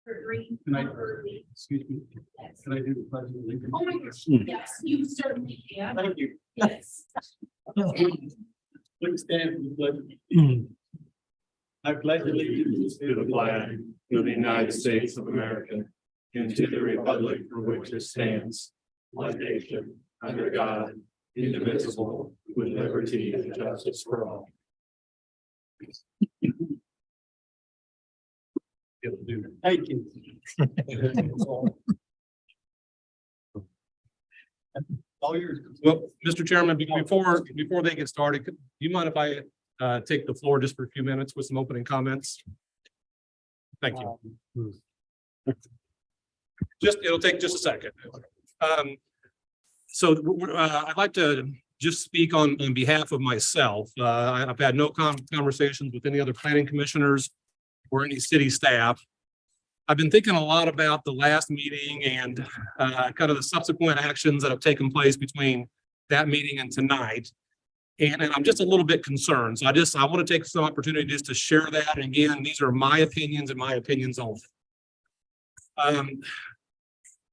For green. Can I- early. Excuse me, Yes. can I do the pledge of allegiance? Oh my gosh, yes, you certainly can. Thank you. Yes. Please stand for the pledge. I pledge allegiance To the flag of the United States of America and to the republic for which it stands, one nation, under God, indivisible, with liberty and justice for all. Thank you. All yours. Well, Mr. Chairman, before they get started, do you mind if I take the floor just for a few minutes with some opening comments? Thank you. It'll take just a second. I'd like to just speak on behalf of myself. I've had no conversations with any other planning commissioners or any city staff. I've been thinking a lot about the last meeting and kind of the subsequent actions that have taken place between that meeting and tonight. And I'm just a little bit concerned. So I want to take some opportunity just to share that. And again, these are my opinions and my opinions only.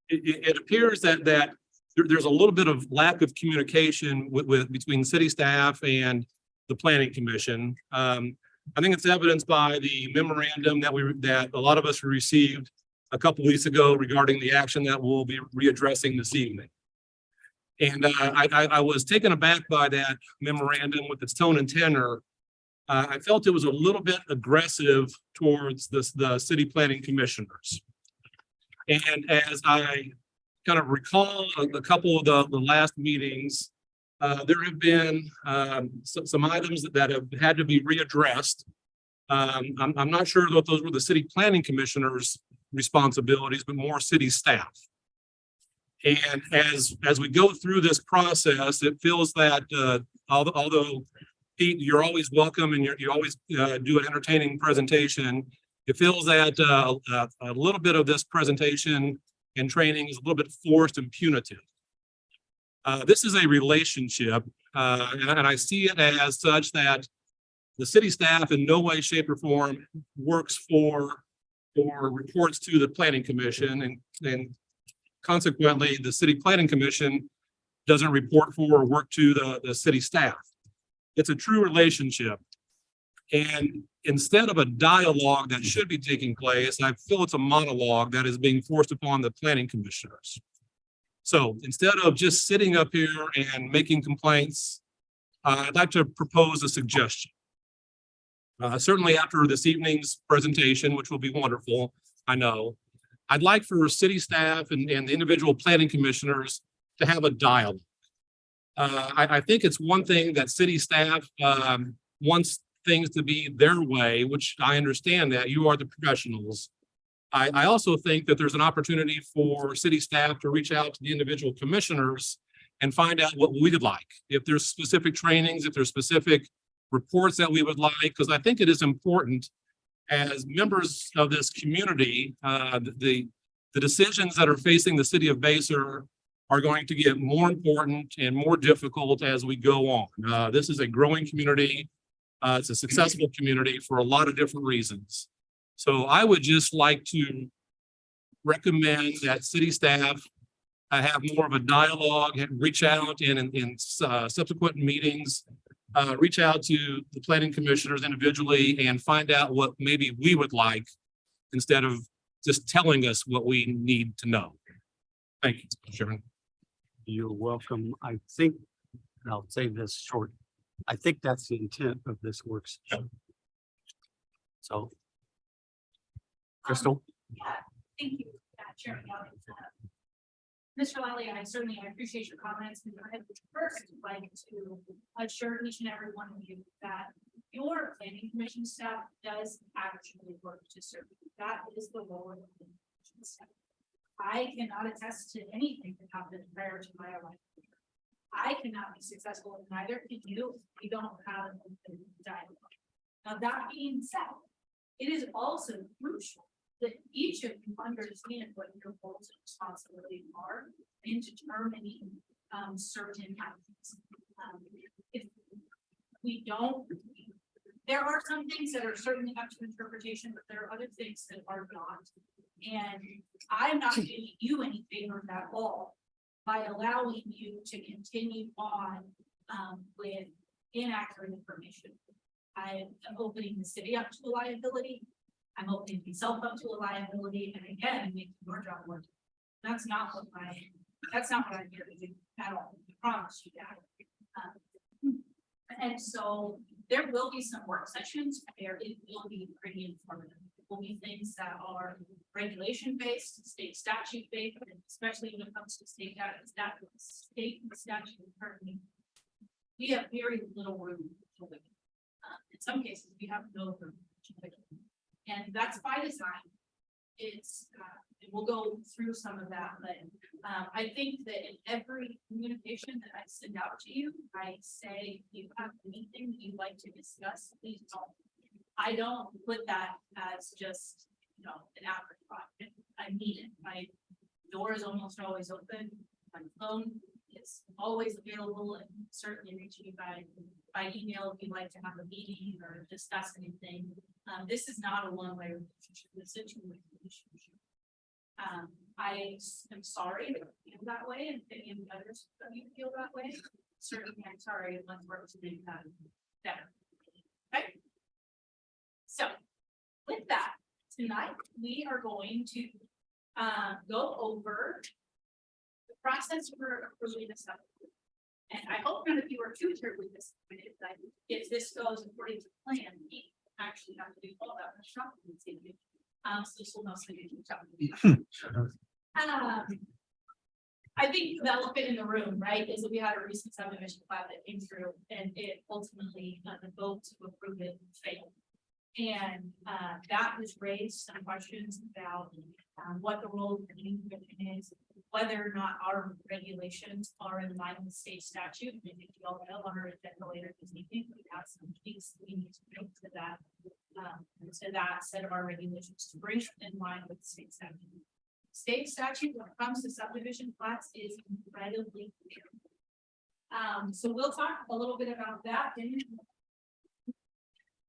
It appears that there's a little bit of lack of communication between city staff and the planning commission. I think it's evidenced by the memorandum that a lot of us received a couple weeks ago regarding the action that we'll be readdressing this evening. And I was taken aback by that memorandum with its tone and tenor. I felt it was a little bit aggressive towards the city planning commissioners. And as I kind of recall a couple of the last meetings, there have been some items that have had to be readdressed. I'm not sure that those were the city planning commissioners' responsibilities, but more city staff. And as we go through this process, it feels that although Pete, you're always welcome and you always do an entertaining presentation, it feels that a little bit of this presentation and training is a little bit forced and punitive. This is a relationship, and I see it as such that the city staff in no way, shape, or form works for or reports to the planning commission, and consequently, the city planning commission doesn't report for or work to the city staff. It's a true relationship. And instead of a dialogue that should be taking place, I feel it's a monologue that is being forced upon the planning commissioners. So instead of just sitting up here and making complaints, I'd like to propose a suggestion. Certainly after this evening's presentation, which will be wonderful, I know, I'd like for city staff and the individual planning commissioners to have a dialogue. I think it's one thing that city staff wants things to be their way, which I understand that you are the professionals. I also think that there's an opportunity for city staff to reach out to the individual commissioners and find out what we would like. If there's specific trainings, if there's specific reports that we would like, because I think it is important as members of this community, the decisions that are facing the city of Basehor are going to get more important and more difficult as we go on. This is a growing community. It's a successful community for a lot of different reasons. So I would just like to recommend that city staff have more of a dialogue and reach out in subsequent meetings, reach out to the planning commissioners individually and find out what maybe we would like instead of just telling us what we need to know. Thank you, Mr. Chairman. You're welcome. I think, and I'll say this short, I think that's the intent of this work session. So. Crystal? Thank you, Chairman. Mr. Lally, I appreciate your comments. And I would first like to assure each and every one of you that your planning commission staff does actually work to serve you. That is the role of the planning commission staff. I cannot attest to anything that happened prior to my election. I cannot be successful, and neither can you. We don't have an open dialogue. Now, that being said, it is also crucial that each of you understand what your roles and responsibilities are in determining certain actions. If we don't, there are some things that are certainly up to interpretation, but there are other things that are not. And I'm not doing you any favors at all by allowing you to continue on with inaccurate information. I am opening the city up to a liability. I'm opening myself up to a liability, and again, making your job work. That's not what I'm here to do at all. I promise you that. And so there will be some work sessions where it will be pretty informative. It will be things that are regulation based, state statute based, and especially when it comes to state statute currently. We have very little room to live. In some cases, we have no room to live. And that's by design. We'll go through some of that, but I think that in every communication that I send out to you, I say, if you have anything that you'd like to discuss, please don't. I don't put that as just, an afterthought. I need it. My door is almost always open. My phone is always available, and certainly reach me by email if you'd like to have a meeting or discuss anything. This is not a one-way relationship. It's a two-way relationship. I am sorry that you feel that way, and if any of the others of you feel that way, certainly I'm sorry. Let's work to make that better. Okay. So with that, tonight we are going to go over the process for approving the stuff. And I hope none of you are too terribly disappointed that if this goes according to plan, we actually have to do all that much shopping this evening. So this will mostly be shopping. I think the elephant in the room, right, is that we had a recent subdivision plat that came through and it ultimately, the vote to approve it failed. And that was raised some questions about what the role of the planning commission is, whether or not our regulations are in line with state statute. And I think you all know on our agenda later this evening, we have some tweaks we need to make to that set of our regulations to bring it in line with the state statute. State statute when it comes to subdivision plats is incredibly clear. So we'll talk a little bit about that.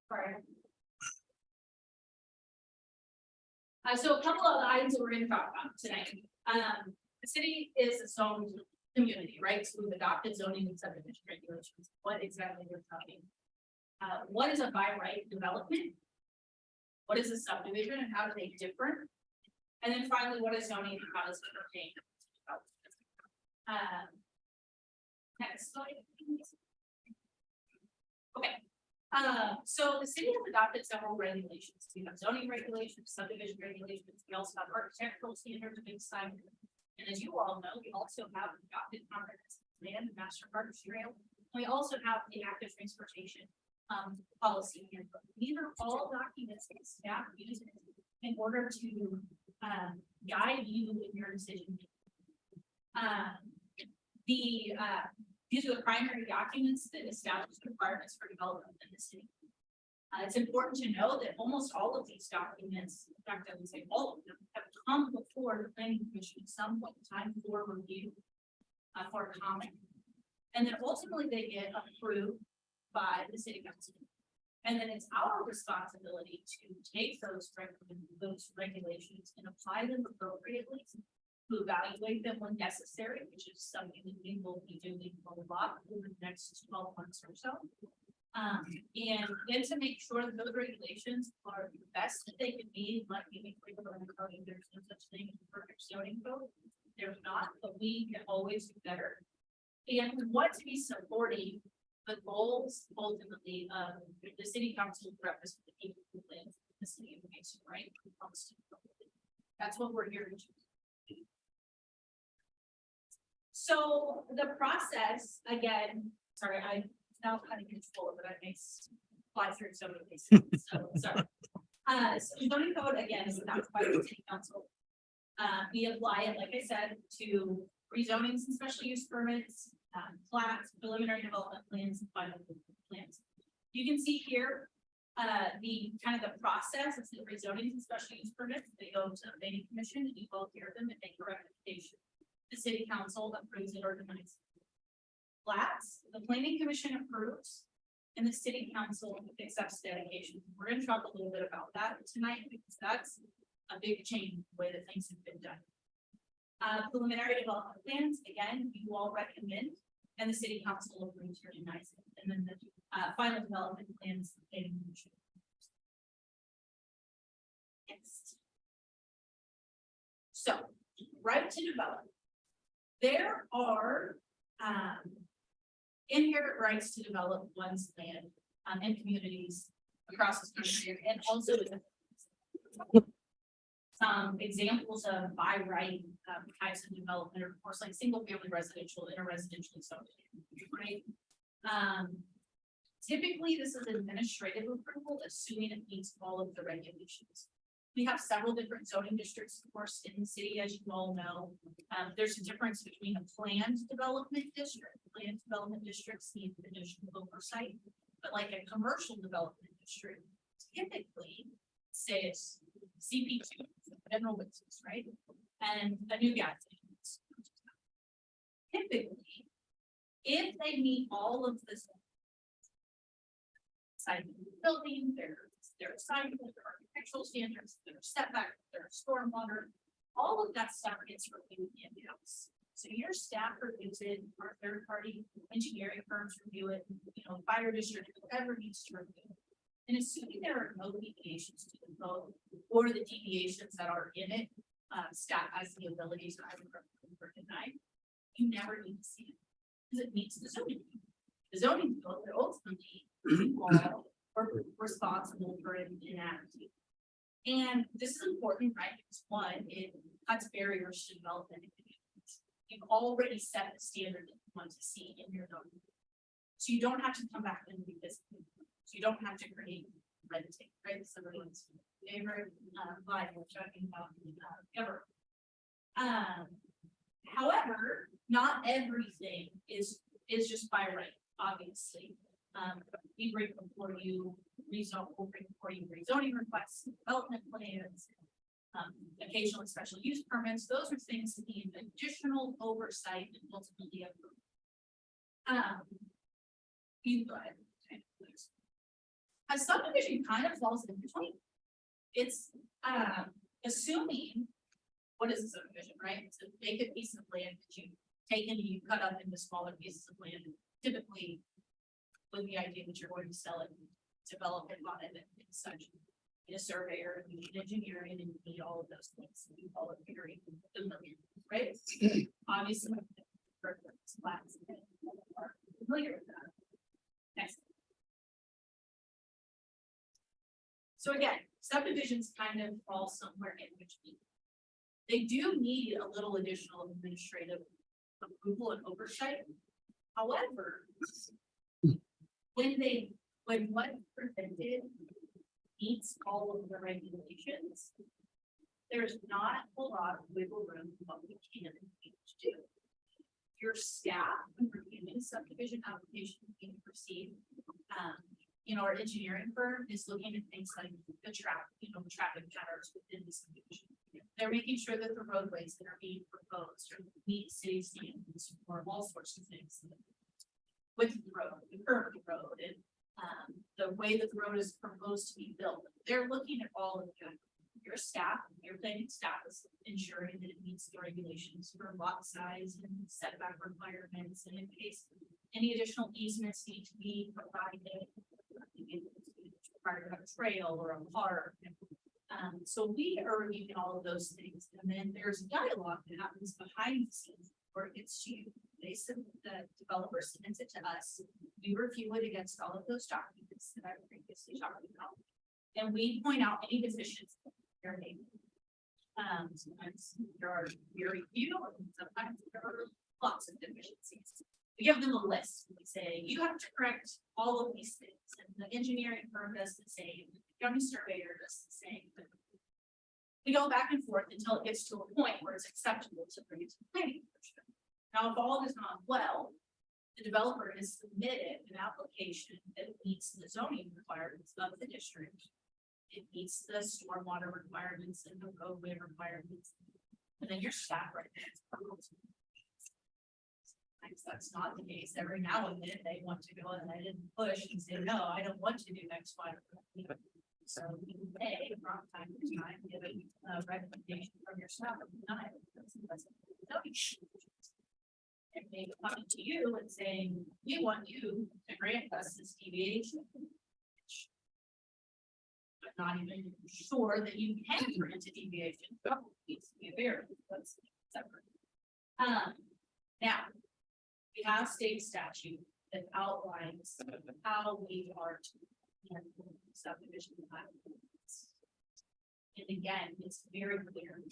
Sorry. So a couple of items that we're going to talk about tonight. The city is a zoned community, right? So we've adopted zoning and subdivision regulations. What exactly we're talking? What is a by right development? What is a subdivision and how do they differ? And then finally, what is zoning and how does it pertain? Next slide, please. Okay. So the city has adopted several regulations. We have zoning regulations, subdivision regulations. We also have architectural standards of design. And as you all know, we also have adopted comprehensive plan, the master park trail. We also have the active transportation policy handbook. These are all documents that staff uses in order to guide you in your decision. These are the primary documents that establish requirements for development in the city. It's important to know that almost all of these documents, in fact, I would say all of them, have come before the planning commission at some point in time for review, for comment. And then ultimately they get approved by the city council. And then it's our responsibility to take those regulations and apply them appropriately, to evaluate them when necessary, which is something that we will be doing a lot over the next 12 months or so. And then to make sure that those regulations are the best that they can be, like there's no such thing as a perfect zoning code. There's not, but we can always do better. And we want to be supporting the goals ultimately of the city council represent the people who live in the city of Mason, right? That's what we're here to do. So the process, again, sorry, I now kind of control it, but I may fly through some of these things, so sorry. So zoning code, again, is adopted by the city council. We apply it, like I said, to rezonings and special use permits, plats, preliminary development plans, and final plans. You can see here the kind of the process. It's the rezonings and special use permits. They go to the planning commission, and you both hear them and make a recommendation. The city council approves it or denies. Plats, the planning commission approves, and the city council accepts dedication. We're going to talk a little bit about that tonight because that's a big change in the way that things have been done. Preliminary development plans, again, you all recommend, and the city council agrees or denies it, and then the final development plans. Next. So, right to develop. There are inherent rights to develop one's land and communities across this country, and also some examples of by right types of development, are, of course, like single family residential, interresidential, and so on, right? Typically, this is administrative approval, assuming it meets all of the regulations. We have several different zoning districts, of course, in the city, as you all know. There's a difference between a planned development district. Planned development districts need additional oversight, but like a commercial development district, typically, say it's CP2, general business, right? And a new gas station. Typically, if they meet all of this side building, their side, their architectural standards, their setback, their stormwater, all of that stuff gets reviewed in-house. So your staff reviews it, or third-party engineering firms review it, fire district, whatever needs to review. And assuming there are no deviations to the code or the deviations that are in it, staff has the ability to either approve or deny. You never need to see it because it meets the zoning. The zoning code that ultimately law or responsible for it enacting. And this is important, right? Because one, it cuts barriers to development. You've already set the standard that you want to see in your zoning. So you don't have to come back and revisit it. So you don't have to create red tape, right? Somebody's favorite line we're talking about government. However, not everything is just by right, obviously. We bring before you rezone, we'll bring before you rezoning requests, development plans, occasional and special use permits. Those are things that need additional oversight and ultimately approved. You go ahead. A subdivision kind of falls in between. It's assuming what is a subdivision, right? It's a vacant piece of land that you take and you cut up into smaller pieces of land, typically with the idea that you're going to sell it, develop it on it, and such. You need a surveyor, you need engineering, and you need all of those things. You call it very familiar, right? Obviously, flats are familiar with that. Next. So again, subdivisions kind of fall somewhere in between. They do need a little additional administrative approval and oversight. However, when what's presented meets all of the regulations, there's not a lot of wiggle room for what we can and can't do. Your staff, when reviewing subdivision application being received, our engineering firm is looking at things like the traffic patterns within the subdivision. They're making sure that the roadways that are being proposed meet city standards for all sorts of things. With the road, the curve of the road, and the way that the road is proposed to be built. They're looking at all of that. Your staff, your planning staff is ensuring that it meets the regulations for lot size and setback requirements, and in case any additional easements need to be provided, required to have a trail or a park. So we are reviewing all of those things, and then there's a dialogue that happens behind the scenes where it gets to you. The developer submits it to us. We review it against all of those documents that I previously talked about, and we point out any deficiencies they're making. Sometimes there are very few, and sometimes there are lots of deficiencies. We give them a list. We say, you have to correct all of these things. And the engineering firm does the same. The county surveyor does the same. We go back and forth until it gets to a point where it's acceptable to bring it to the planning commission. Now, if all is not well, the developer has submitted an application that meets the zoning requirements of the district. It meets the stormwater requirements and the roadway requirements. And then your staff right there. That's not the case. Every now and then they want to go ahead and push and say, no, I don't want to do X, Y, or Z. So you may, from time to time, give a recommendation from your staff of denial. And they coming to you and saying, we want you to grant us this deviation. But not even sure that you can grant a deviation, that needs to be a variance, that's separate. Now, we have state statute that outlines how we are to handle subdivision plans. And again, it's very clear.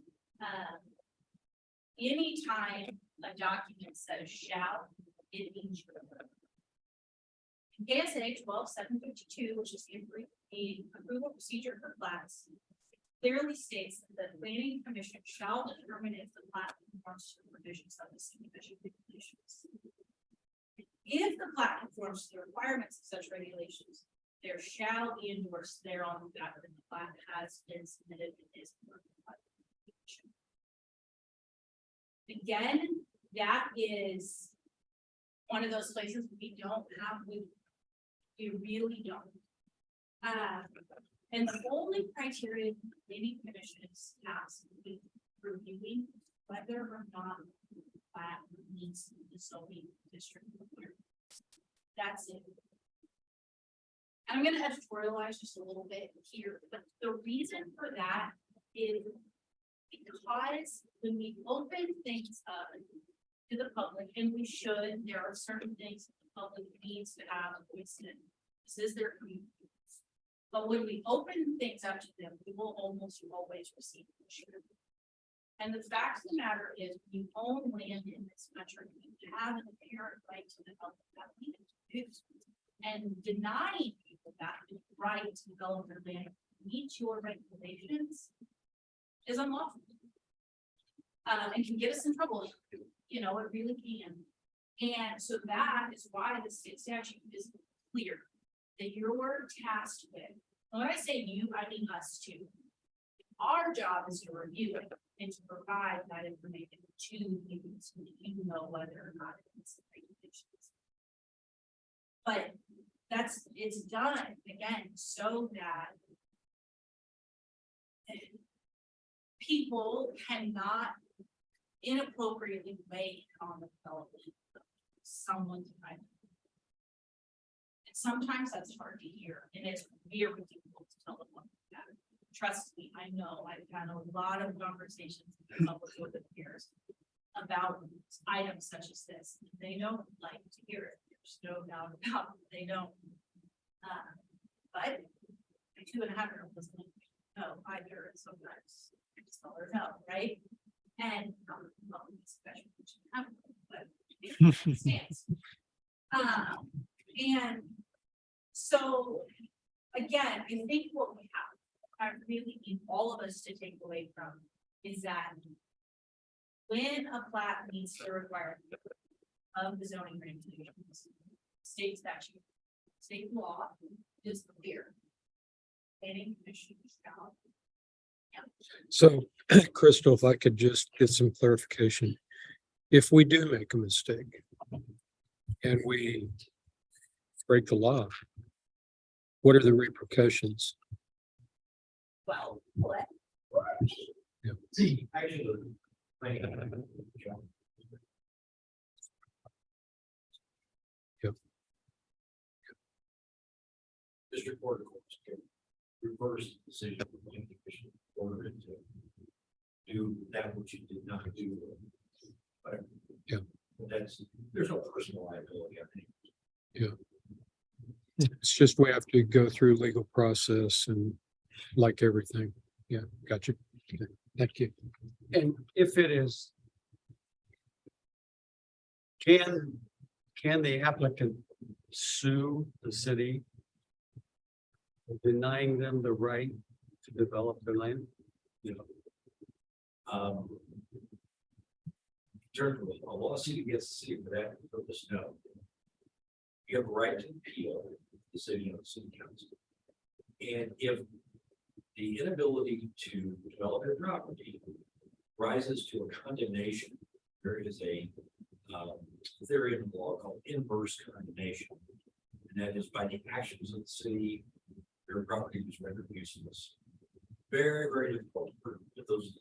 Anytime a document says shall, it means should. KSA 12752, which is the approval procedure for plats, clearly states that the planning commission shall determine if the plat conforms to the provisions of the subdivision regulations. If the plat conforms to the requirements of such regulations, there shall be endorsed thereon that the plat has been submitted and is approved by the commission. Again, that is one of those places we don't have, we really don't. And the only criteria the planning commission is tasked with reviewing whether or not that meets the zoning district requirements. That's it. And I'm gonna editorialize just a little bit here, but the reason for that is because when we open things up to the public, and we should, there are certain things that the public needs to have a voice in. This is their community. But when we open things up to them, we will almost always receive pushback. And the fact of the matter is, we own land in this country. We have an inherent right to develop that land. And denying people that right to develop their land, meet your regulations, is unlawful. And can get us in trouble, you know, it really can. And so that is why the state statute is clear that you're tasked with. When I say you, I mean us too. Our job is to review it and to provide that information to you so that you know whether or not it's the regulations. But it's done again so that people cannot inappropriately weigh on the development of someone's right. And sometimes that's hard to hear, and it's very difficult to tell them what to do. Trust me, I know I've had a lot of conversations in public with their peers about items such as this. They don't like to hear it. There's no doubt about it. They don't. But my 2.5-year-old doesn't know either, and sometimes I just tell her no, right? And well, especially but it stands. And so again, I think what we have, I really need all of us to take away from is that when a plat meets the requirement of the zoning regulations, state statute, state law is clear. Planning commission shall. So, Crystal, if I could just get some clarification. If we do make a mistake and we break the law, what are the repercussions? Well, what? See, actually. Yep. District Court of course can reverse the decision of the planning commission in order to do that which you did not do. But Yeah. There's no personal liability, I think. It's just we have to go through legal process and like everything. Yeah, gotcha. Okay, thank you. And if it is. Can the applicant sue the city? Denying them the right to develop their land? Generally, a lawsuit against the city for that purpose, no. You have a right to appeal the city and the city council. And if the inability to develop your property rises to a condemnation, there is a theory in the law called inverse condemnation. And that is by the actions of the city, your property was rendered useless. Very, very difficult for those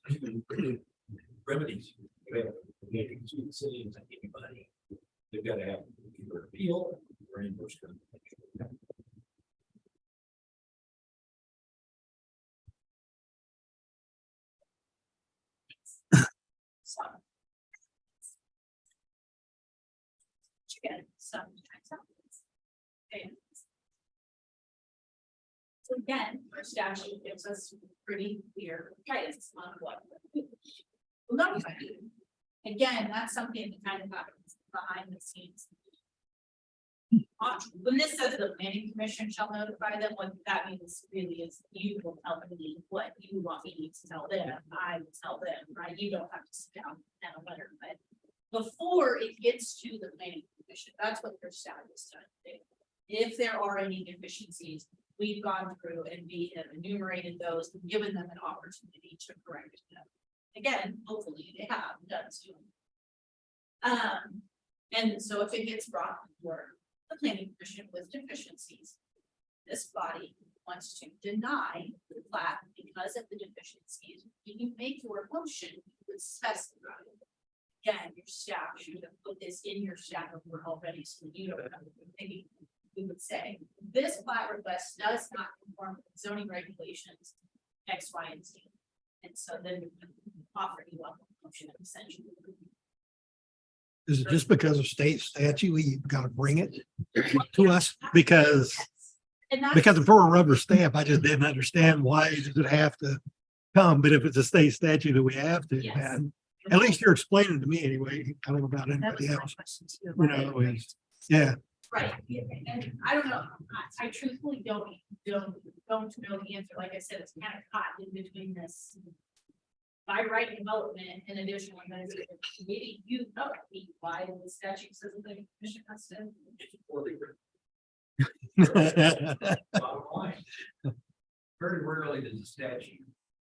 remedies. We have to the city and anybody. They've got to have either appeal or reimbursement. So. Again, sometimes happens. And so again, our statute gives us pretty clear guidance on what. We're not gonna do. Again, that's something that kind of happens behind the scenes. When this says the planning commission shall notify them, what that means really is you will tell me what you want me to tell them, I will tell them, right? You don't have to sit down and a letter, but before it gets to the planning commission, that's what their staff is done. If there are any deficiencies, we've gone through and we have enumerated those and given them an opportunity to correct them. Again, hopefully they have done so. And so if it gets brought before the planning commission with deficiencies, this body wants to deny the plat because of the deficiencies. When you make your motion, you would specify. Again, your staff should have put this in your staff report already, so you don't have to think. We would say, this plat request does not conform with zoning regulations, X, Y, and Z. And so then we would offer you a motion essentially. Is it just because of state statute, you've got to bring it to us? Because And that's. if we're a rubber stamp, I just didn't understand why does it have to come, but if it's a state statute that we have to, Yes. and at least you're explaining to me anyway, I don't know about That anybody was my else, question too, you right? know, is, yeah. Right, and I don't know, I truthfully don't know the answer, like I said, it's kind of caught in between this. By right development and additional amenities, maybe you know why the statute says that the commission has to. It's poorly written. Bottom line. Very rarely does the statute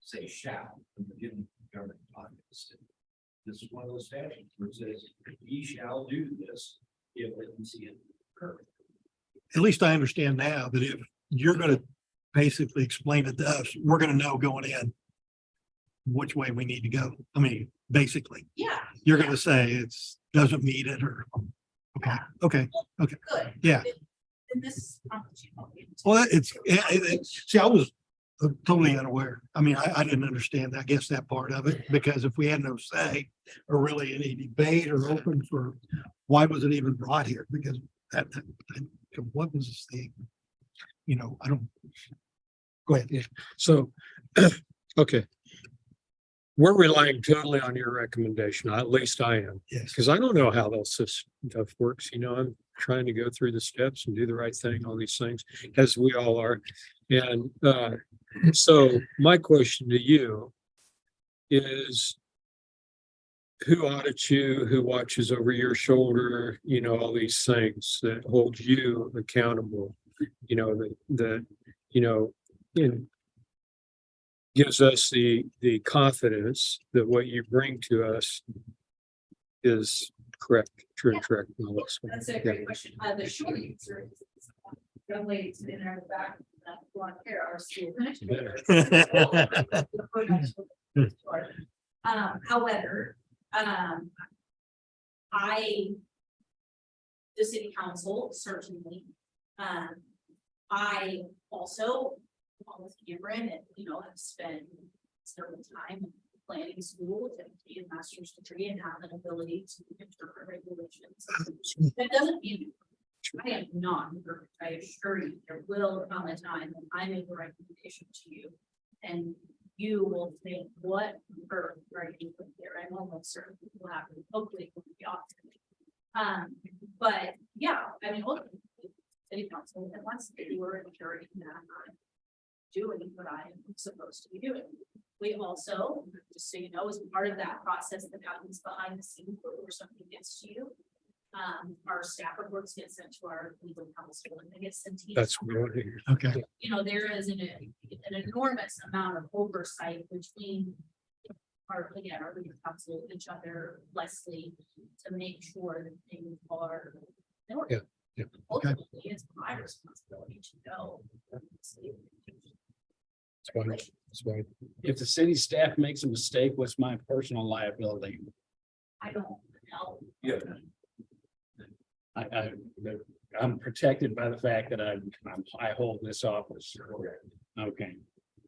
say shall in the beginning of the government documents. This is one of those statutes where it says, ye shall do this if you see it occur. At least I understand now that if you're gonna basically explain it to us, we're gonna know going in which way we need to go. I mean, basically, Yeah. you're gonna say it's, doesn't meet it or, okay, Good. yeah. And this. Well, see, I was totally unaware. I mean, I didn't understand, I guess, that part of it, because if we had no say or really any debate or open for, why was it even brought here? Because that what was this thing? You know, I don't. Go ahead. Yeah. So, okay. We're relying totally on your recommendation, at least I am, Yes. because I don't know how this stuff works, you know, I'm trying to go through the steps and do the right thing, all these things, as we all are. And so my question to you is, who audits you, who watches over your shoulder, you know, all these things that hold you accountable, you know, that, you know, in gives us the confidence that what you bring to us is correct, true and correct. and all that stuff. That's a great question. The short answer is, young lady sitting there in the back, blonde hair, our school. However, the city council certainly, I also, along with Cameron, and, you know, have spent several time in planning school to get a master's degree and have an ability to interpret regulations. That doesn't mean I am not perfect. I assure you, there will come a time when I make a recommendation to you. And you will think, what earth are you put there? I'm almost certain it will happen. Hopefully it will be often. But yeah, I mean, ultimately, city council, and once they were ensuring that I'm doing what I am supposed to be doing. We also, just so you know, as part of that process that happens behind the scenes where something gets to you. Our staff reports get sent to our legal counsel and they get sent to you. That's what I want to hear. Okay. You know, there is an enormous amount of oversight between our legal counsel, each other, Leslie, to make sure that things are. in order. Yeah, okay. Ultimately, it's my responsibility to know. fine. That's fine. If the city staff makes a mistake, what's my personal liability? I don't know. Yeah. I'm protected by the fact that I hold this office. Okay,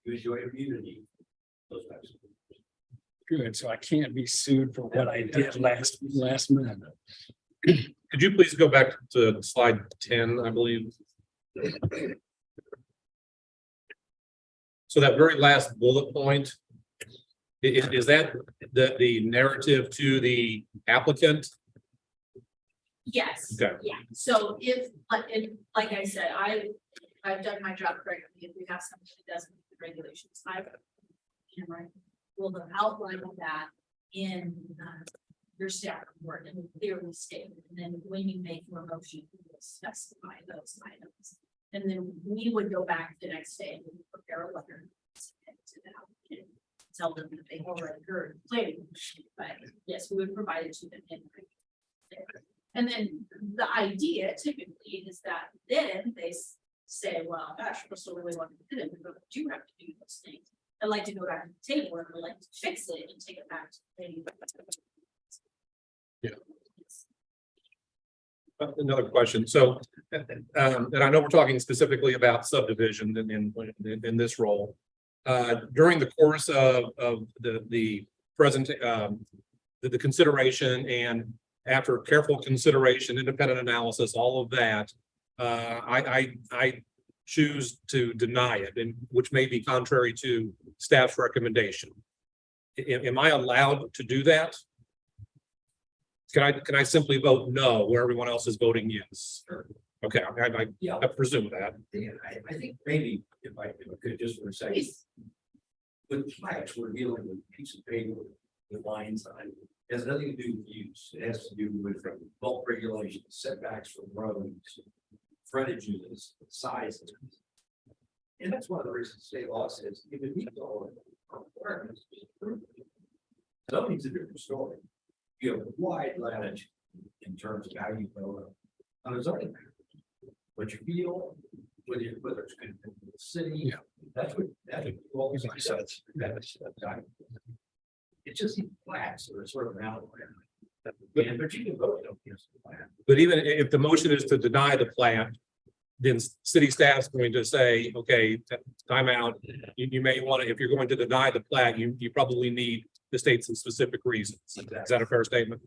You enjoy immunity. Those types of things. good. So I can't be sued for what I did last minute. Could you please go back to slide 10, I believe? So that very last bullet point, is that the narrative to the applicant? Yes. Okay. Yeah, so if, like I said, I've done my job correctly. If we have something that doesn't meet the regulations, will have outlined that in your staff report and clearly stated. And then when you make your motion, you will specify those items. And then we would go back the next day and prepare a letter. To the applicant, tell them that they already heard planning, but yes, we would provide it to them in writing. And then the idea typically is that then they say, well, gosh, we're still really wanting to do it, but we do have to do those things. I'd like to go back to the table and I'd like to fix it and take it back to the planning. Another question. So, and I know we're talking specifically about subdivision in this role. During the course of the present, the consideration and after careful consideration, independent analysis, all of that, I choose to deny it, and which may be contrary to staff's recommendation. Am I allowed to do that? Can I simply vote no where everyone else is voting yes? Okay, Yeah, I presume that. yeah, I think maybe if I could just for a second. With plats, we're dealing with a piece of paper with lines on it. It has nothing to do with use. It has to do with bulk regulations, setbacks from roads, frontages, sizes. And that's one of the reasons state law says if it meets all of the requirements. Zoning's a different story. You have wide latitude in terms of how you go on a zoning map. What you feel, whether it's good for the city. Yeah. That's what makes sense. It's just flats or sort of an outline. But you can vote against the plan. But even if the motion is to deny the plan, then city staff's going to say, okay, time out. You may want to, if you're going to deny the plan, you probably need to state some specific reasons. Is that a fair statement?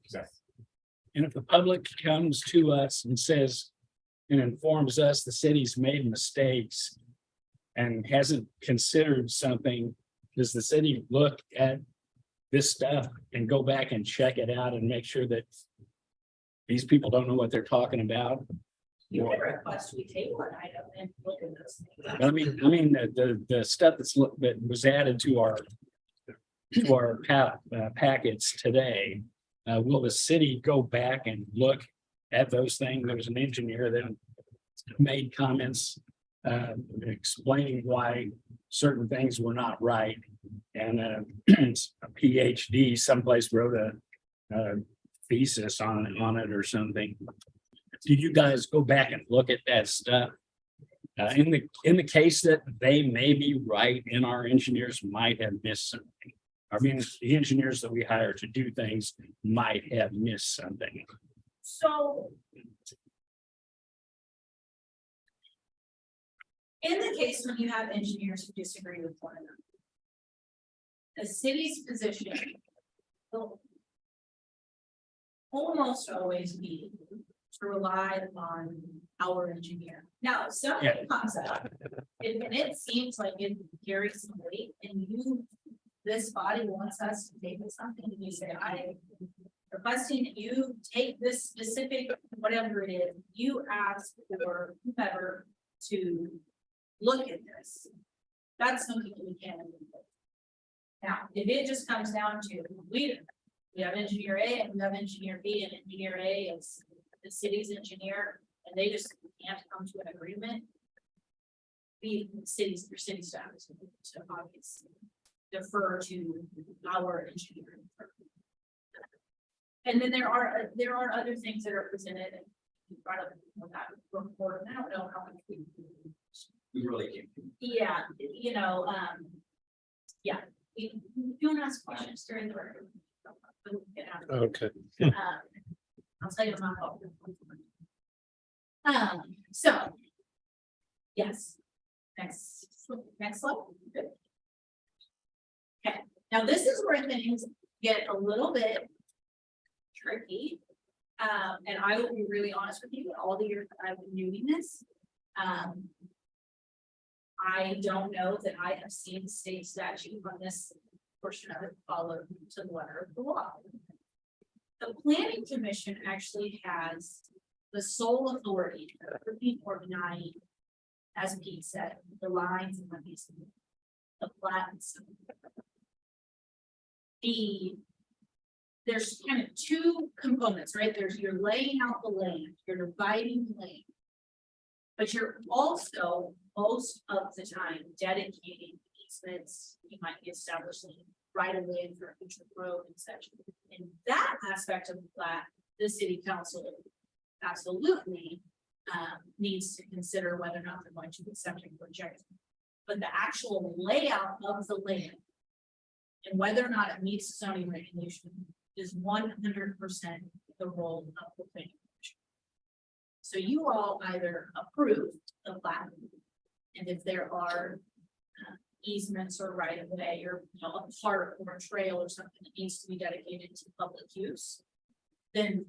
And if the public comes to us and says, and informs us the city's made mistakes and hasn't considered something, does the city look at this stuff and go back and check it out and make sure that these people don't know what they're talking about? You can request we table an item and look at those things. I mean, the stuff that was added to our packets today, will the city go back and look at those things? There was an engineer that made comments explaining why certain things were not right. And a PhD someplace wrote a thesis on it or something. Did you guys go back and look at that stuff? In the case that they may be right and our engineers might have missed something. I mean, the engineers that we hire to do things might have missed something. So. In the case when you have engineers who disagree with one another. The city's position. Will almost always be to rely on our engineer. Now, if something comes up, and it seems like it carries some weight and this body wants us to take something and you say, I requesting that you take this specific, whatever it is, you ask for whoever to look at this. That's something that we can do. Now, if it just comes down to we have engineer A and we have engineer B, and engineer A is the city's engineer, and they just can't come to an agreement. We city staff is to obviously defer to our engineering. And then there are other things that are presented and brought up with that report. And I don't know how much we We really can't. Yeah, yeah, if you want to ask questions during the work. Okay. I'll tell you about. So. Yes. Next slide. Good. Okay, now this is where things get a little bit tricky. And I will be really honest with you, all the years that I've been doing this, I don't know that I have seen state statute on this portion of it followed to the letter of the law. The planning commission actually has the sole authority for denying, as Pete said, the lines and the plats. There's kind of two components, right? There's you're laying out the land, you're dividing the land. But you're also, most of the time, dedicating easements, you might be establishing right of way for a future road and such. In that aspect of the plat, the city council absolutely needs to consider whether or not they're going to accept a project. But the actual layout of the land and whether or not it meets zoning regulation is 100% the role of the planning commission. So you all either approve the plat, and if there are easements or right of way or a park or a trail or something that needs to be dedicated to public use, then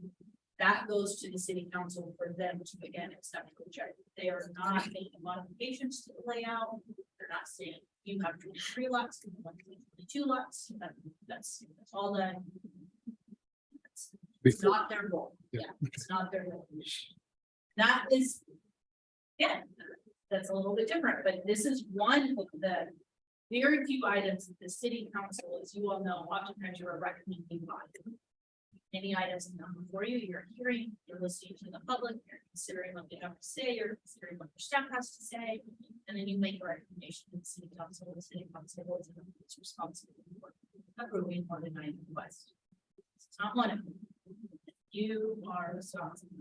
that goes to the city council for them to again accept the project. They are not making modifications to the layout. They're not saying you have 23 lots, you have 22 lots. That's all that. It's not their role. Yeah, it's not their role. That is, yeah, that's a little bit different, but this is one of the very few items that the city council, as you all know, oftentimes you're a recommending body. Any items that come before you, you're hearing, you're listening to the public, you're considering what they have to say, you're considering what your staff has to say, and then you make a recommendation to the city council. The city council is responsible for approving or denying the request. It's not one of them. You are responsible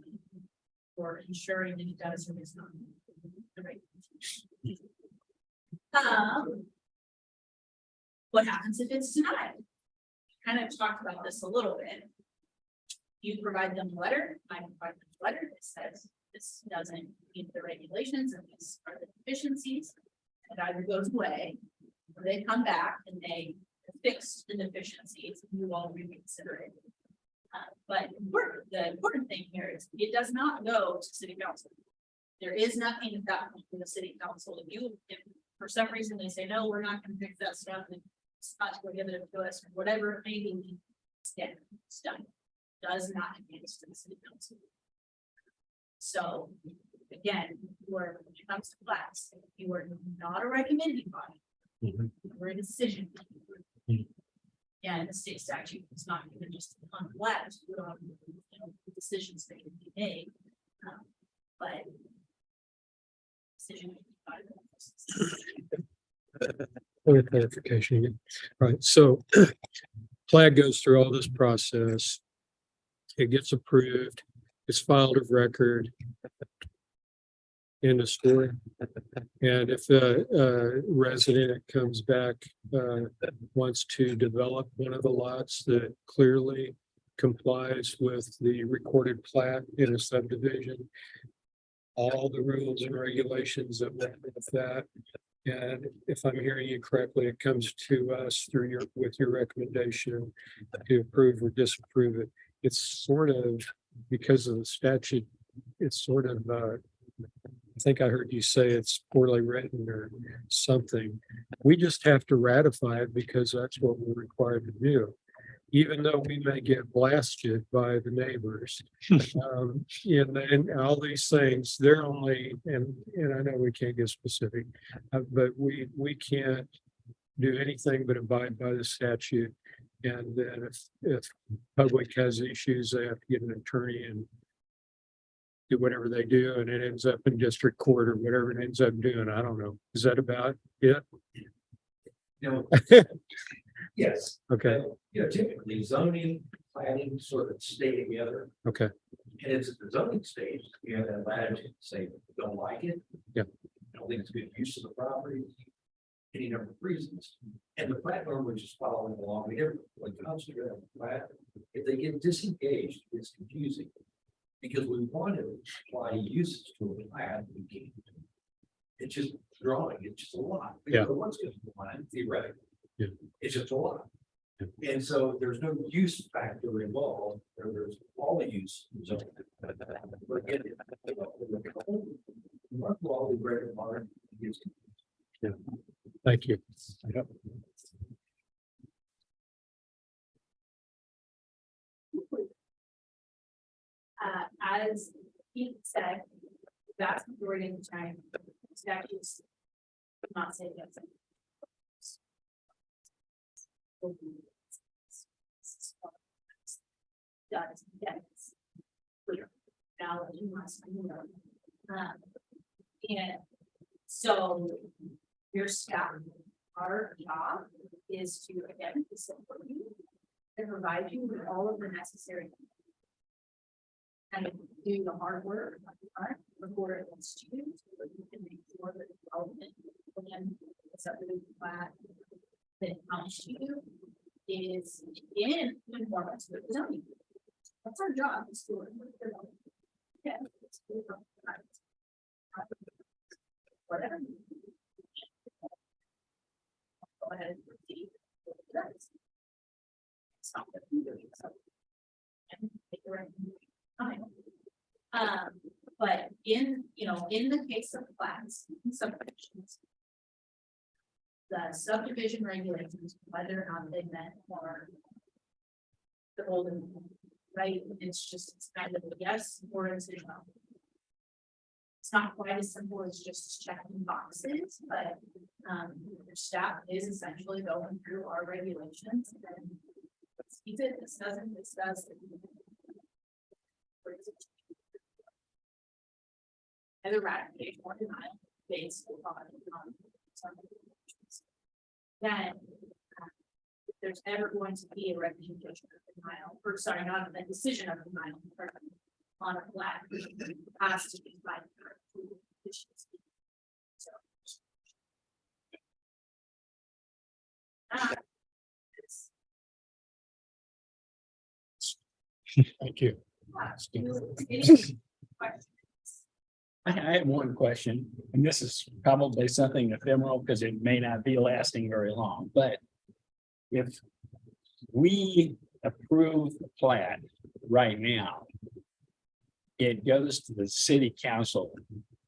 for ensuring that it does or does not. What happens if it's denied? Kind of talked about this a little bit. You provide them a letter, I provide them a letter that says this doesn't meet the regulations and these are the deficiencies. It either goes away, or they come back and they fix the deficiencies, and you all reconsider it. But the important thing here is it does not go to city council. There is nothing at that point from the city council. If for some reason they say, no, we're not gonna fix that stuff, and it's not prohibitive to us, or whatever it may be, it's done. Does not advance to the city council. So, again, when it comes to plats, you are not a recommending body. Mhm. We're a decision. Mhm. Yeah, and the state statute is not even just on plat, decisions that can be made. But decision. Point of clarification again. Right, so plat goes through all this process. It gets approved, it's filed of record. End of story. And if a resident comes back, wants to develop one of the lots that clearly complies with the recorded plat in a subdivision, all the rules and regulations that went with that. And if I'm hearing you correctly, it comes to us through with your recommendation to approve or disapprove it. It's sort of, because of the statute, it's sort of, I think I heard you say it's poorly written or something. We just have to ratify it because that's what we're required to do. Even though we may get blasted by the neighbors. And all these things, they're only, and I know we can't get specific, but we can't do anything but abide by the statute. And then if public has issues, they have to get an attorney and do whatever they do, and it ends up in district court or whatever it ends up doing. I don't know. Is that about it? No. Yes. Okay, Typically zoning, planning sort of stay together. okay, And it's at the zoning stage, you have that latitude to say, don't like it. Yeah. don't think it's good use of the property. Any number of reasons. And the plat owner is just following along here, like concentrate on the plat. If they get disengaged, it's confusing. Because we want to apply uses to a plat, we can't. It's just drawing, it's just a lot. We don't know what's going on theoretically. Yeah. It's just a lot. And so there's no use factor involved, there's all the use. zone. But again, all the greater modern use. Thank you. As he said, that's majority of the time, statutes do not say that. Does, yes. Clear. Valid, you must, and so your staff, our job is to, again, support you and provide you with all of the necessary and do the hard work up front before it gets to you, so that you can make sure that the development plan, the subdivision plat that comes to you is in conformance with the zoning. That's our job, is to. Yeah. it's to- Whatever. Go ahead and proceed. Stop it. And take the right time. But in, in the case of plats, subdivisions. The subdivision regulations, whether or not they met or. The golden, right, it's kind of a yes or it's a no. It's not quite as simple as just checking boxes, but, your staff is essentially going through our regulations and. Keep it, this doesn't, this does. Either ratification or denial based upon. Some regulations. Then. If there's ever going to be a representation of denial, or sorry, not a decision of denial. On a flat, it has to be by. So. It's Thank you. I have one question, and this is probably something ephemeral because it may not be lasting very long, but. If we approve the plat right now. It goes to the city council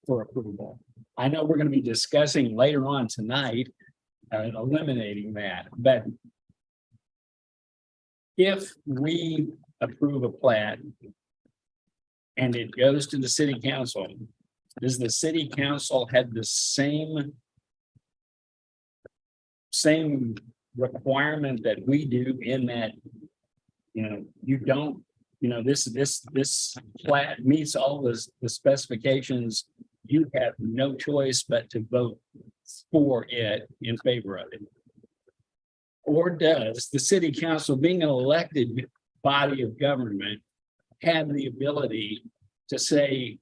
for approval. I know we're gonna be discussing later on tonight. Eliminating that, but. If we approve a plat. And it goes to the city council, does the city council have the same requirement that we do in that? You don't, this plat meets all the specifications. You have no choice but to vote for it in favor of it. Or does the city council, being an elected body of government, have the ability to say,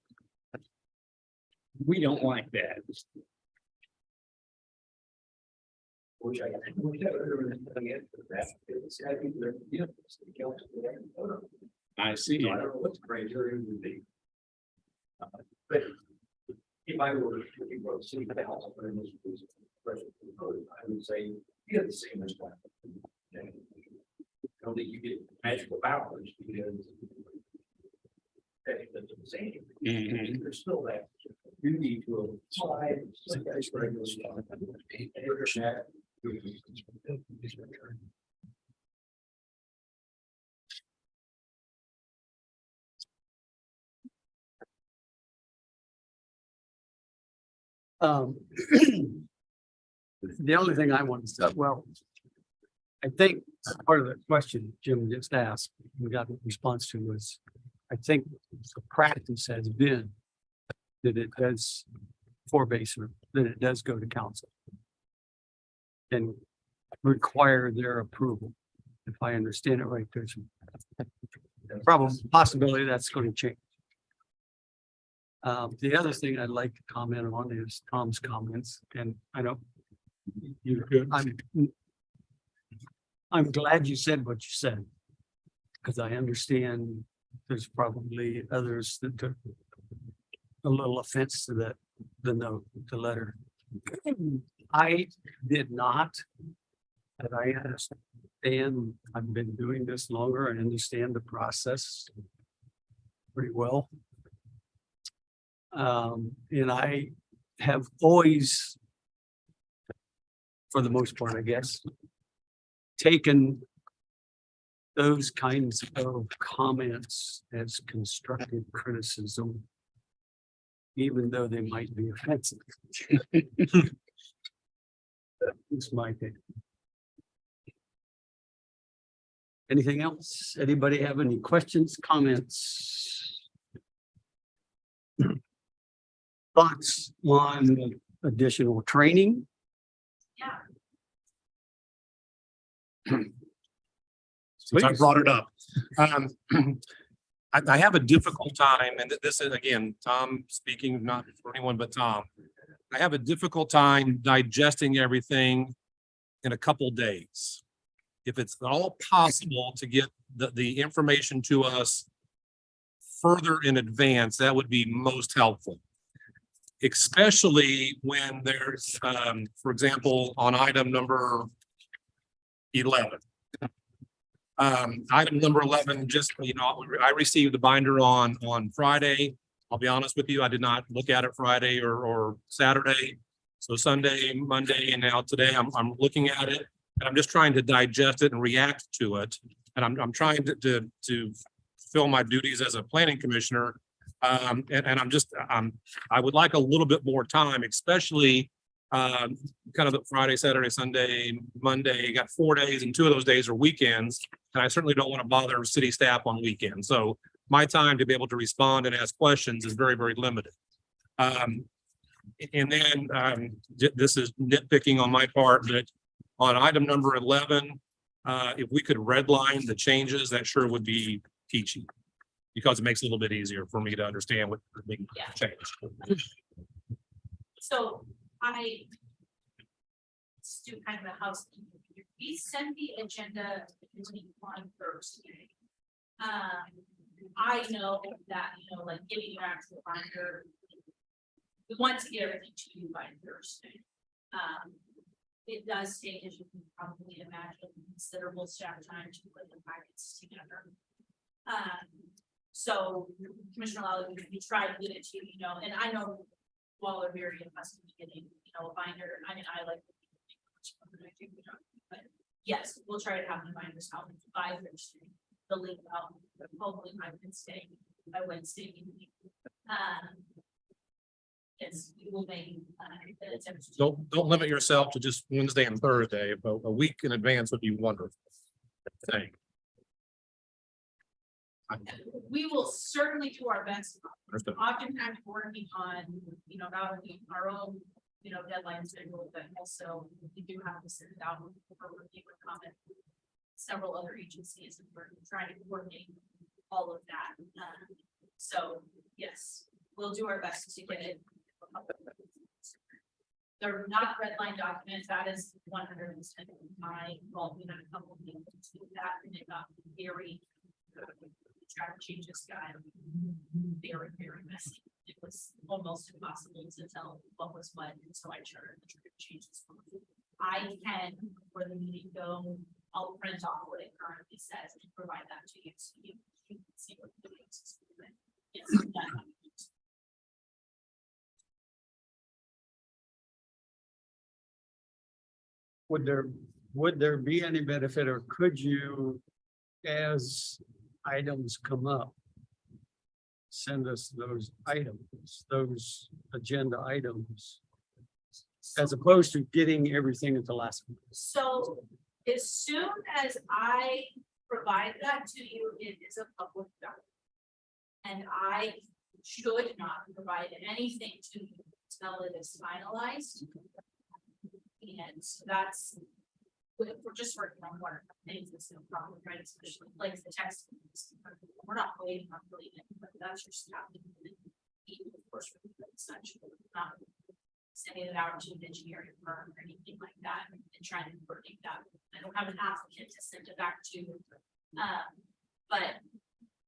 we don't like that? Which I think we have that. I think they're, the council, I see. I don't know what the criteria would be. But if I were looking for the city council, I would say you have the same responsibility. I don't think you get magical powers because that's the same. There's still that duty to apply. The only thing I want to say, well, I think part of the question Jim just asked, we got a response to was, I think the practice has been that it does for Baser, that it does go to council and require their approval. If I understand it right, there's a possibility that's going to change. The other thing I'd like to comment on is Tom's comments, and I don't. I'm glad you said what you said. Because I understand there's probably others that took a little offense to the note, the letter. I did not. And I understand, I've been doing this longer and understand the process pretty well. And I have always, for the most part, I guess, taken those kinds of comments as constructive criticism, even though they might be offensive. That's my take. Anything else? Anybody have any questions, comments? Thoughts on additional training? Since I Please. brought it up. I have a difficult time, and this is, again, Tom speaking, not for anyone but Tom. I have a difficult time digesting everything in a couple days. If it's at all possible to get the information to us further in advance, that would be most helpful. Especially when there's, for example, on item number 11. Item number 11, just, I received the binder on Friday. I'll be honest with you, I did not look at it Friday or Saturday. So Sunday, Monday, and now today, I'm looking at it and I'm just trying to digest it and react to it. And I'm trying to fill my duties as a planning commissioner. And I would like a little bit more time, especially kind of the Friday, Saturday, Sunday, Monday. You got 4 days, and 2 of those days are weekends. And I certainly don't want to bother city staff on weekends. So my time to be able to respond and ask questions is very, very limited. And then this is nitpicking on my part, but on item number 11, if we could redline the changes, that sure would be peachy, because it makes it a little bit easier for me to understand what is being changed. So let's do kind of a housekeeping. We sent the agenda on Thursday. I know that, like getting you out to the binder, we want to get everything to you by Thursday. It does take, as you can probably imagine, considerable staff time to put the packets together. So Commissioner Lally, we tried to get it to you, and I know you all are very accustomed to getting, a binder. I mean, I like. But yes, we'll try to have the binders out by Thursday. The link out, hopefully by Wednesday evening. Yes, we will make. Don't limit yourself to just Wednesday and Thursday, but a week in advance would be wonderful. Thank. We will certainly do our best. Understood. Oftentimes working on, not only our own, deadlines, but also we do have to send it out for review and comment. Several other agencies, and we're trying to coordinate all of that. So yes, we'll do our best to get it. They're not red line documents. That is 100% my fault. We had a couple of meetings to do that, and it got very. Track changes got very, very messy. It was almost impossible to tell what was what, and so I charted the track changes. I can, before the meeting go, I'll print off what it currently says and provide that to you, so you can see what the is doing. It's done. Would there be any benefit, or could you, as items come up, send us those items, those agenda items, as opposed to getting everything at the last minute? So as soon as I provide that to you, it is a public document. And I should not provide anything to you until it is finalized. And so that's, we're just working on one things that's no problem, right? Especially like the text. We're not waiting on really, but that's your staff. of course, such, sending it out to an engineering firm or anything like that and trying to coordinate that. I don't have an applicant to send it back to. But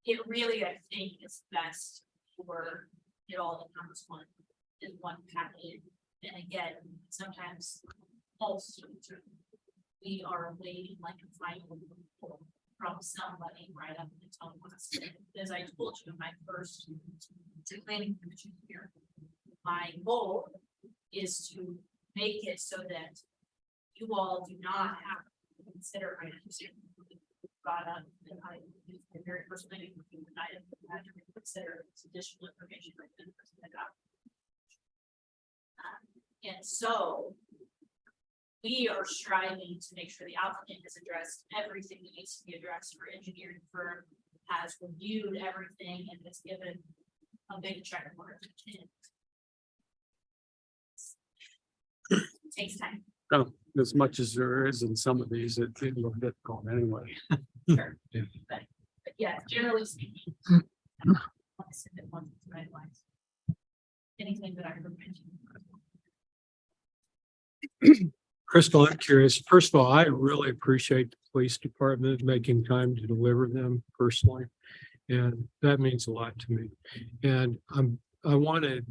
it really, I think, is best for it all to come as one in one package. And again, sometimes also we are waiting like a final report from somebody right up until last minute. As I told you in my first planning commission here, my goal is to make it so that you all do not have to consider items brought up. And I, the very first planning commission item, I had to consider this additional information like that I got. And so we are striving to make sure the applicant has addressed everything that needs to be addressed. For engineering firm has reviewed everything and has given a big check mark. Takes time. No, as much as there is in some of these, it's a little difficult anyway. Sure. Yeah. But yeah, generally speaking. I want to send it once to my life. Anything that I recommend. Crystal, I'm curious. First of all, I really appreciate the police department making time to deliver them personally. And that means a lot to me. And I want to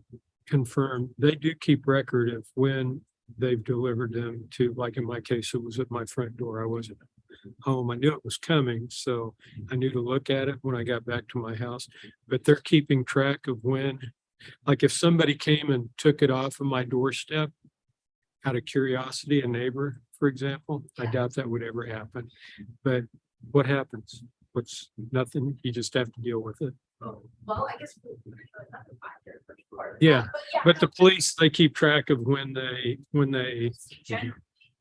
confirm, they do keep record of when they've delivered them to, like in my case, it was at my front door. I wasn't home. I knew it was coming, so I knew to look at it when I got back to my house. But they're keeping track of when, like if somebody came and took it off of my doorstep, out of curiosity, a neighbor, for example, I doubt that would ever happen. But what happens? What's nothing? You just have to deal with it. Well, I guess. Yeah, yeah, but the police, they keep track of when they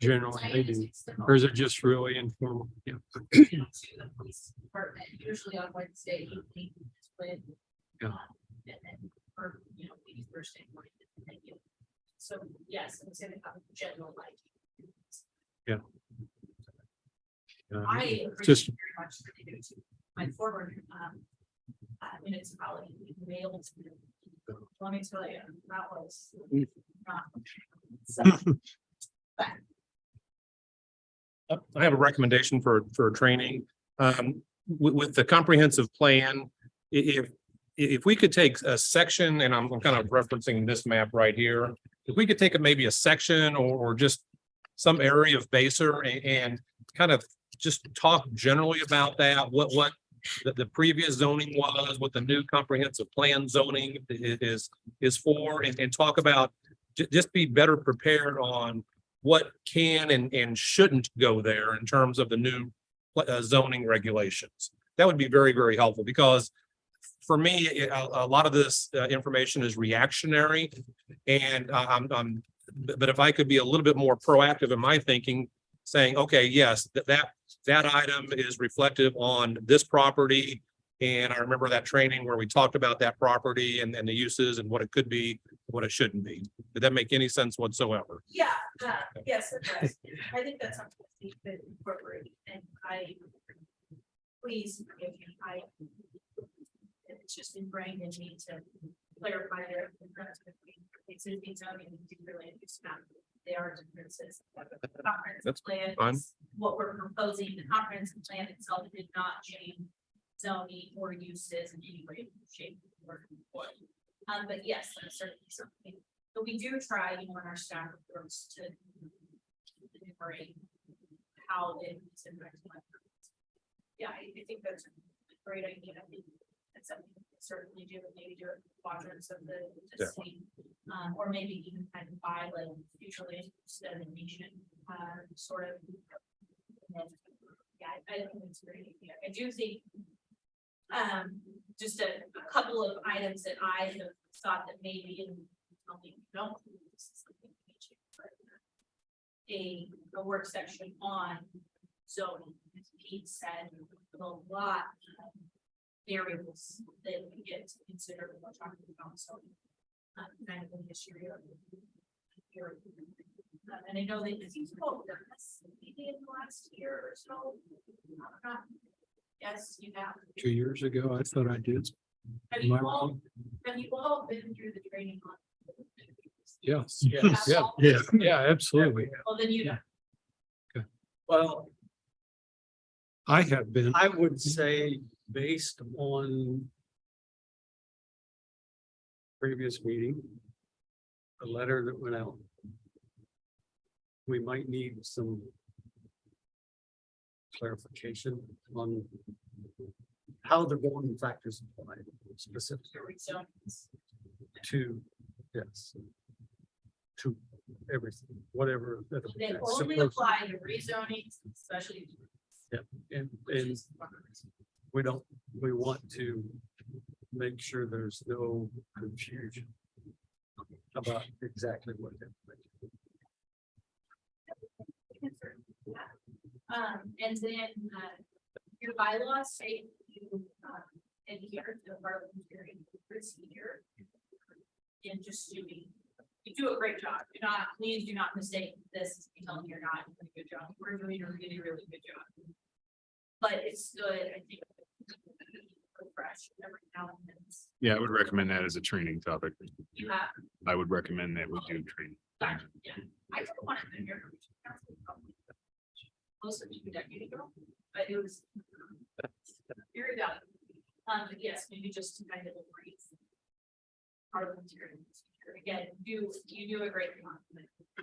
generally they do. Or is it just really informal? Yeah. Department, usually on Wednesday evening. When, Yeah. And then, or, maybe Thursday morning. Thank you. So, yes, it's gonna have a general like. I appreciate Just very much for you too. My former, municipality, we were able to. Let me tell you, that was not. So, I have a recommendation for training. With the comprehensive plan, if we could take a section, and I'm kind of referencing this map right here. If we could take maybe a section or just some area of Baser and kind of just talk generally about that, what the previous zoning was, what the new comprehensive plan zoning is for, and talk about just be better prepared on what can and shouldn't go there in terms of the new zoning regulations. That would be very, very helpful because for me, a lot of this information is reactionary, and but if I could be a little bit more proactive in my thinking, saying, okay, yes, that item is reflective on this property. And I remember that training where we talked about that property and the uses and what it could be, what it shouldn't be. Did that make any sense whatsoever? yeah, yes, it does. I think that's something we could incorporate, and please forgive me, it's just ingrained in me to clarify their difference between existing zoning and particularly use map. They are differences. That's Plan fine. is what we're proposing. The comprehensive plan itself did not change zoning or uses in any way, shape, or form. But yes, that's certainly something. But we do try, in our staff reports to enumerate how it is impacting. Yeah, I think that's a great idea. I think that's something we can certainly do, and maybe do it quadrants of the city, or maybe even kind of by like future land use designation, sort of. Yeah, I think it's great. Yeah, I do think. Just a couple of items that I have thought that maybe in don't this is something we need to, but a work section on zoning, as Pete said, a lot of variables that we get to consider when we're talking about zoning. Kind of in history of and I know that you've done this maybe in the last year or so. Yes, you have. 2 years ago, I thought I did. Have Am I you all, wrong? have you all been through the training? on- Yes, Yes. yeah, yeah, yeah, absolutely. Well, then you know. Well, I have been. I would say based on previous meeting, a letter that went out, we might need some clarification on how the voting factors apply specifically to, yes, to everything, whatever. that They it's only supposed to- apply to rezoning, especially. And we want to make sure there's no confusion about exactly what they're. And then, your bylaws say you, adhere to the parliamentary procedure. And just doing, you do a great job. Do not, please do not mistake this, you tell me you're not doing a good job. We're doing a really, really good job. But it's good, I think. Refresh every now and then. Yeah, I would recommend that as a training topic. You have, I would recommend that we do training. yeah, I just wanted to hear. Close to 2 decades ago, but it was. Very valuable. But yes, maybe just to kind of brief. Parliamentary procedure. Again, you do a great job.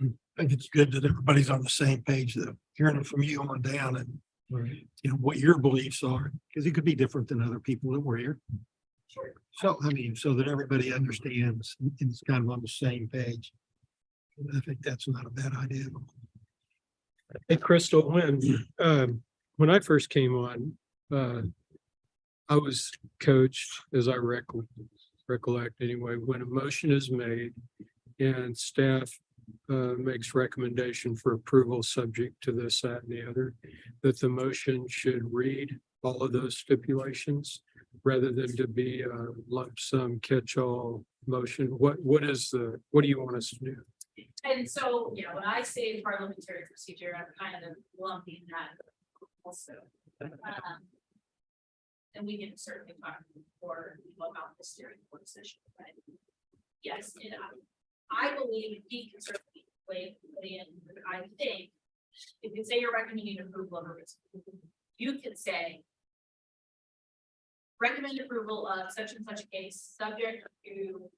I think it's good that everybody's on the same page, though, hearing it from you on down and, you know, what your beliefs are, because it could be different than other people that were here. Sure. So, I mean, so that everybody understands and is kind of on the same page. I think that's not a bad idea. Hey, Crystal, when I first came on, I was coached, as I recollect anyway, when a motion is made and staff makes recommendation for approval subject to this, that, and the other, that the motion should read all of those stipulations rather than to be a lump sum catch-all motion. What do you want us to do? And so, yeah, when I say parliamentary procedure, I'm kind of lumping that also. And we can certainly talk more about this during the work session, but yes, and I believe he can certainly play in, I think. If you say you're recommending approval of a resolution, you can say. Recommend approval of such and such a case, subject to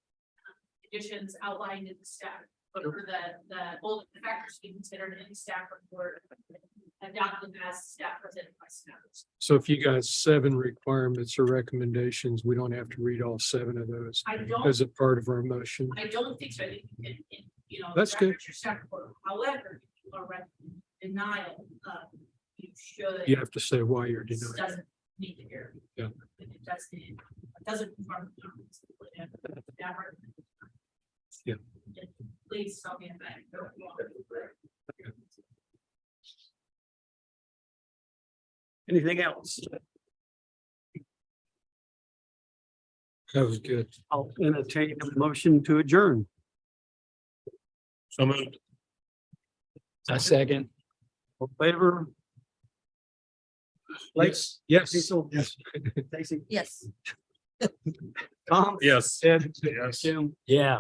conditions outlined in the staff. But for the factors to be considered in the staff report. Adopted as staff presented by staff. So if you got 7 requirements or recommendations, we don't have to read all 7 of those I don't, as a part of our motion. I don't think so. I think you know. That's good. reference your staff report. However, if you are recommending denial, you should. You have to say why you're denying. Doesn't meet the area. Yeah. It doesn't conform to the staff recommendation. Yeah. Please tell me if I go wrong. Anything else? That was good. I'll entertain a motion to adjourn. So moved. A second. All in favor? Yes, yes. Cecil? Yes. Stacy? Yes. Tom? Yes. Ed? Yes. Jim? Yeah.